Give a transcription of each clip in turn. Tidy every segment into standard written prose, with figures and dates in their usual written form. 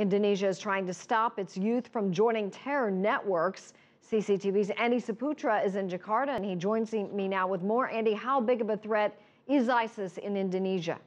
Indonesia is trying to stop its youth from joining terror networks. CCTV's Andy Saputra is in Jakarta, and he joins me now with more. Andy, how big of a threat is ISIS in Indonesia?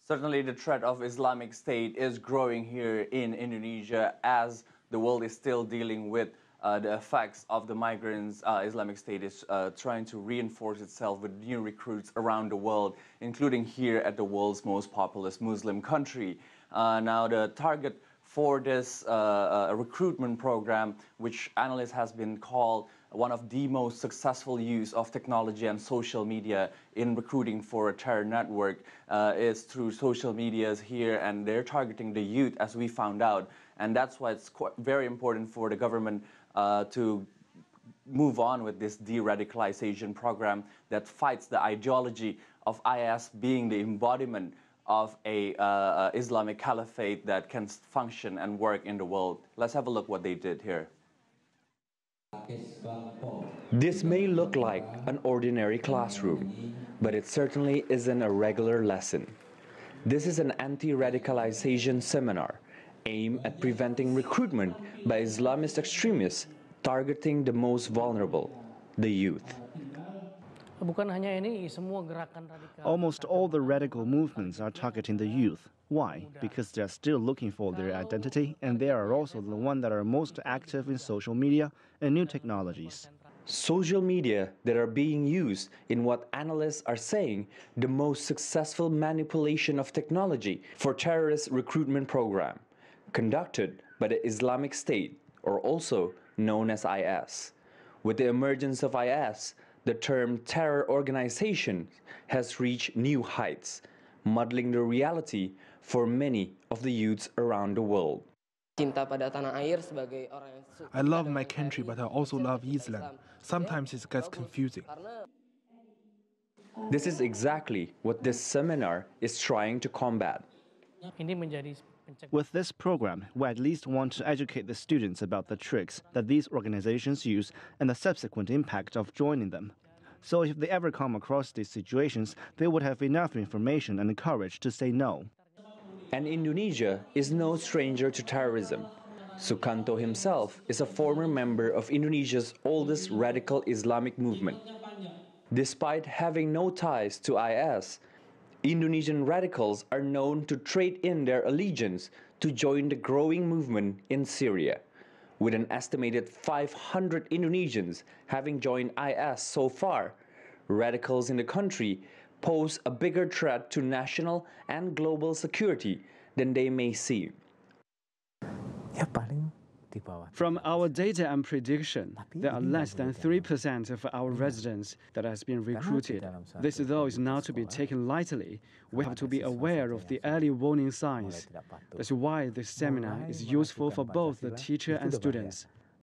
Certainly, the threat of Islamic State is growing here in Indonesia as the world is still dealing with the effects of the migrants. Islamic State is trying to reinforce itself with new recruits around the world, including here at the world's most populous Muslim country. Now, the target for this recruitment program, which analysts has been called one of the most successful use of technology and social media in recruiting for a terror network, is through social medias here, and they're targeting the youth, as we found out. And that's why it's very important for the government to move on with this de-radicalization program that fights the ideology of IS being the embodiment of a Islamic caliphate that can function and work in the world. Let's have a look what they did here. This may look like an ordinary classroom, but it certainly isn't a regular lesson. This is an anti-radicalization seminar aimed at preventing recruitment by Islamist extremists targeting the most vulnerable, the youth. Almost all the radical movements are targeting the youth. Why? Because they're still looking for their identity, and they are also the ones that are most active in social media and new technologies. Social media that are being used in what analysts are saying the most successful manipulation of technology for terrorist recruitment program, conducted by the Islamic State, or also known as IS. With the emergence of IS, the term terror organization has reached new heights, muddling the reality for many of the youths around the world. I love my country, but I also love Islam. Sometimes it gets confusing. This is exactly what this seminar is trying to combat. With this program, we at least want to educate the students about the tricks that these organizations use and the subsequent impact of joining them. So if they ever come across these situations, they would have enough information and courage to say no. And Indonesia is no stranger to terrorism. Sukanto himself is a former member of Indonesia's oldest radical Islamic movement. Despite having no ties to IS, Indonesian radicals are known to trade in their allegiance to join the growing movement in Syria. With an estimated 500 Indonesians having joined IS so far, radicals in the country pose a bigger threat to national and global security than they may seem. From our data and prediction, there are less than 3% of our residents that has been recruited. This, though, is not to be taken lightly. We have to be aware of the early warning signs. That's why this seminar is useful for both the teacher and students.